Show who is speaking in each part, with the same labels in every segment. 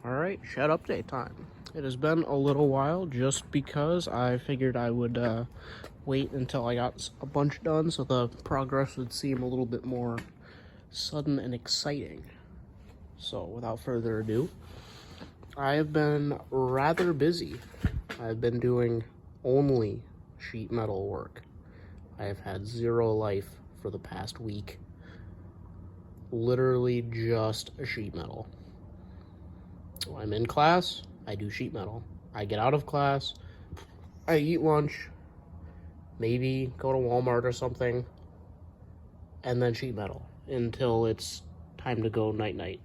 Speaker 1: Alright, shed update time. It has been a little while just because I figured I would wait until I got a bunch done so the progress would seem a little bit more sudden and exciting. So without further ado, I have been rather busy. I've been doing only sheet metal work. I have had zero life for the past week. Literally just sheet metal. I'm in class, I do sheet metal. I get out of class, I eat lunch, maybe go to Walmart or something, and then sheet metal until it's time to go night-night.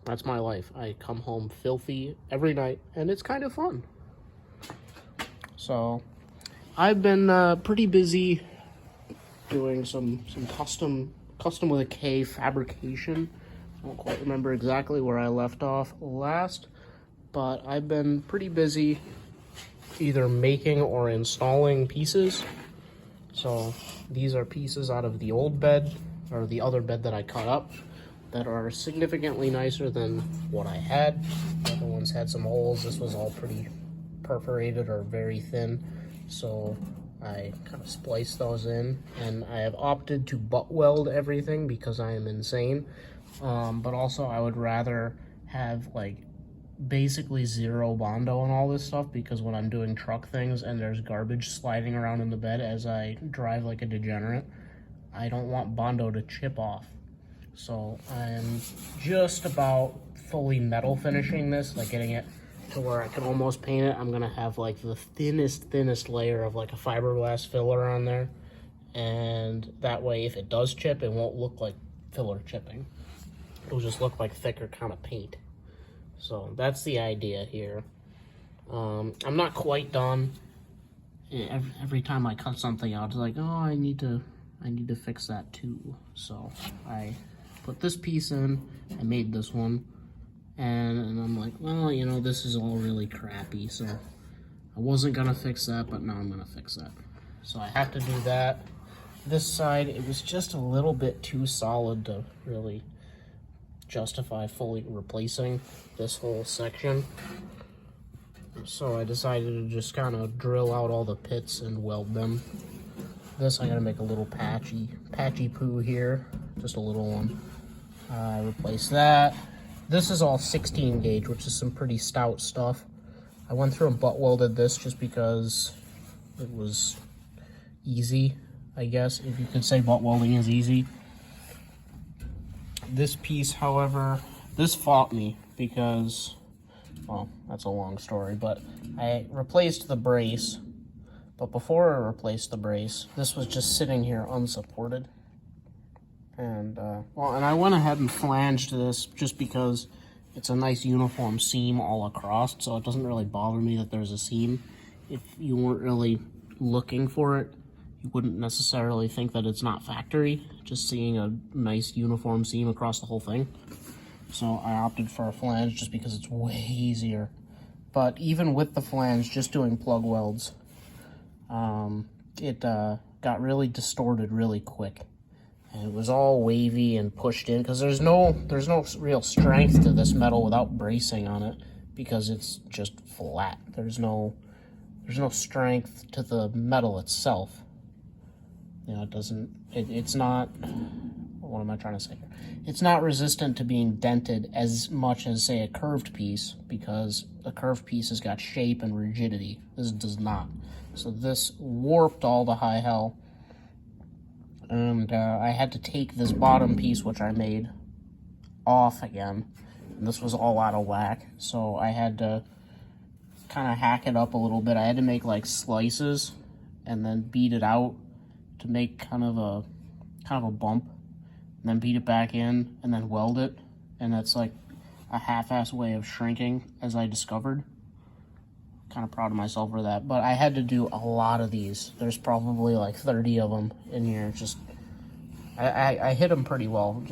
Speaker 1: That's my life. I come home filthy every night, and it's kind of fun. So, I've been pretty busy doing some custom with a K fabrication. I don't quite remember exactly where I left off last, but I've been pretty busy either making or installing pieces. So these are pieces out of the old bed, or the other bed that I cut up, that are significantly nicer than what I had. The other ones had some holes. This was all pretty perforated or very thin, so I kind of spliced those in, and I have opted to butt weld everything because I am insane. But also I would rather have like basically zero Bondo and all this stuff, because when I'm doing truck things and there's garbage sliding around in the bed as I drive like a degenerate, I don't want Bondo to chip off. So I'm just about fully metal finishing this, like getting it to where I can almost paint it. I'm gonna have like the thinnest layer of like a fiberglass filler on there, and that way if it does chip, it won't look like filler chipping. It'll just look like thicker kind of paint. So that's the idea here. I'm not quite done. Every time I cut something out, it's like, oh, I need to fix that too. So I put this piece in. I made this one, and I'm like, well, you know, this is all really crappy. So I wasn't gonna fix that, but now I'm gonna fix that. So I have to do that. This side, it was just a little bit too solid to really justify fully replacing this whole section. So I decided to just kind of drill out all the pits and weld them. This, I gotta make a little patchy poo here, just a little one. I replaced that. This is all 16 gauge, which is some pretty stout stuff. I went through and butt welded this just because it was easy, I guess, if you could say butt welding is easy. This piece, however, this fought me because, well, that's a long story, but I replaced the brace. But before I replaced the brace, this was just sitting here unsupported. And, and I went ahead and flanged this just because it's a nice uniform seam all across, so it doesn't really bother me that there's a seam. If you weren't really looking for it, you wouldn't necessarily think that it's not factory, just seeing a nice uniform seam across the whole thing. So I opted for a flange just because it's way easier. But even with the flange, just doing plug welds, it got really distorted really quick. And it was all wavy and pushed in, because there's no real strength to this metal without bracing on it, because it's just flat. There's no strength to the metal itself. You know, it's not, what am I trying to say here? It's not resistant to being dented as much as, say, a curved piece, because a curved piece has got shape and rigidity. This does not. So this warped all the high hell, and I had to take this bottom piece, which I made, off again. And this was all out of whack, so I had to kind of hack it up a little bit. I had to make like slices and then beat it out to make kind of a bump, and then beat it back in and then weld it. And that's like a half-ass way of shrinking, as I discovered. Kind of proud of myself for that, but I had to do a lot of these. There's probably like 30 of them in here. Just I hit them pretty well.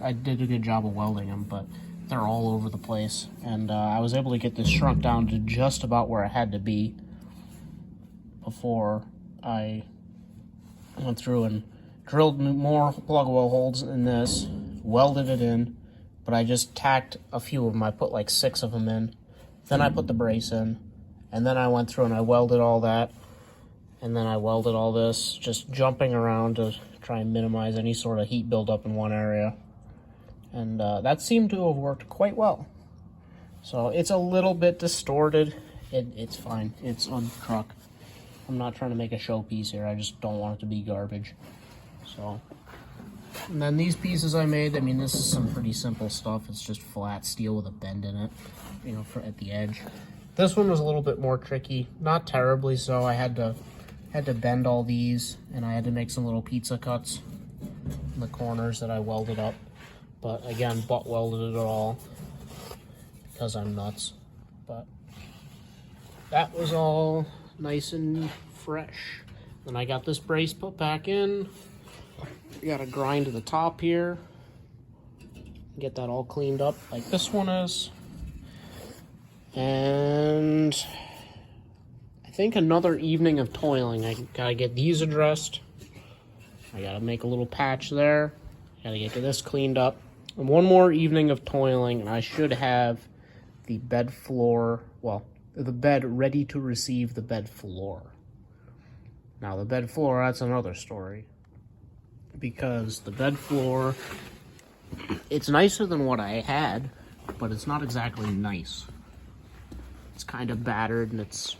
Speaker 1: I did a good job of welding them, but they're all over the place. And I was able to get this shrunk down to just about where it had to be before I went through and drilled more plug well holes in this, welded it in, but I just tacked a few of them. I put like 6 of them in. Then I put the brace in, and then I went through and I welded all that, and then I welded all this, just jumping around to try and minimize any sort of heat buildup in one area. And that seemed to have worked quite well. So it's a little bit distorted. It's fine. It's on truck. I'm not trying to make a showpiece here. I just don't want it to be garbage. So, and then these pieces I made, I mean, this is some pretty simple stuff. It's just flat steel with a bend in it, you know, at the edge. This one was a little bit more tricky. Not terribly so. I had to bend all these, and I had to make some little pizza cuts in the corners that I welded up. But again, butt welded it all because I'm nuts. But that was all nice and fresh. Then I got this brace put back in. You gotta grind to the top here. Get that all cleaned up like this one is. And I think another evening of toiling. I gotta get these addressed. I gotta make a little patch there. Gotta get this cleaned up. And one more evening of toiling, and I should have the bed floor, well, the bed ready to receive the bed floor. Now, the bed floor, that's another story. Because the bed floor, it's nicer than what I had, but it's not exactly nice. It's kind of battered, and it's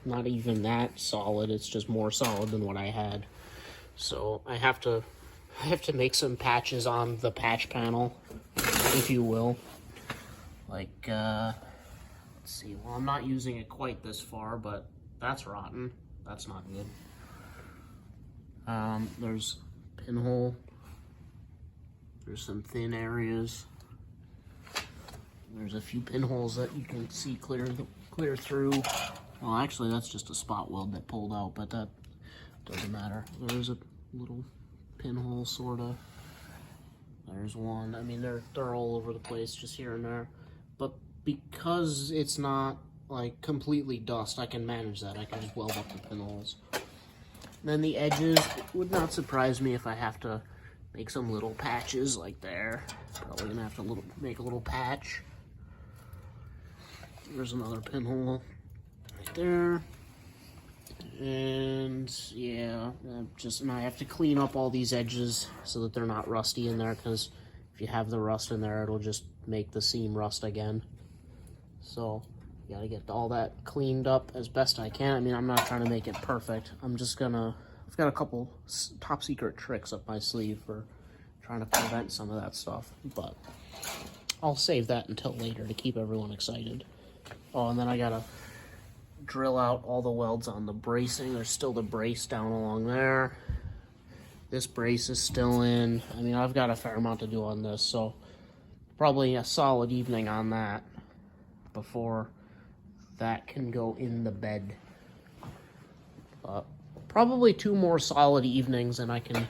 Speaker 1: not even that solid. It's just more solid than what I had. So I have to make some patches on the patch panel, if you will. Like, let's see. Well, I'm not using it quite this far, but that's rotten. That's not good. There's pinhole. There's some thin areas. There's a few pinholes that you can see clear through. Well, actually, that's just a spot weld that pulled out, but that doesn't matter. There's a little pinhole, sorta. There's one. I mean, they're all over the place, just here and there. But because it's not like completely dust, I can manage that. I can just weld up the pinholes. And then the edges, it would not surprise me if I have to make some little patches like there. Probably gonna have to make a little patch. There's another pinhole right there. And yeah, and I have to clean up all these edges so that they're not rusty in there, because if you have the rust in there, it'll just make the seam rust again. So you gotta get all that cleaned up as best I can. I mean, I'm not trying to make it perfect. I've got a couple top secret tricks up my sleeve for trying to prevent some of that stuff, but I'll save that until later to keep everyone excited. Oh, and then I gotta drill out all the welds on the bracing. There's still the brace down along there. This brace is still in. I mean, I've got a fair amount to do on this, so probably a solid evening on that before that can go in the bed. Probably 2 more solid evenings and I can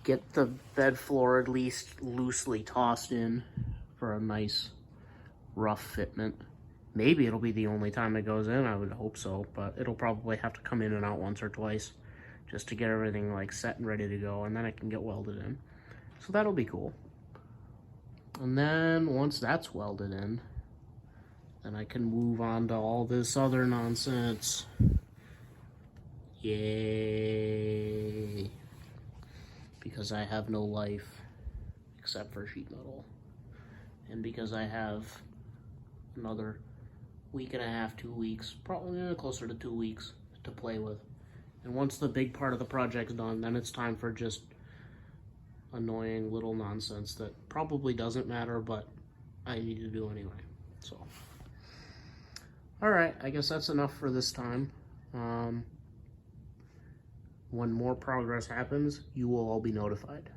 Speaker 1: get the bed floor at least loosely tossed in for a nice rough fitment. Maybe it'll be the only time it goes in, I would hope so, but it'll probably have to come in and out once or twice just to get everything like set and ready to go, and then it can get welded in. So that'll be cool. And then once that's welded in, then I can move on to all this other nonsense. Yay. Because I have no life except for sheet metal. And because I have another week and a half, 2 weeks, probably closer to 2 weeks to play with. And once the big part of the project's done, then it's time for just annoying little nonsense that probably doesn't matter, but I need to do anyway. So, alright, I guess that's enough for this time. When more progress happens, you will all be notified.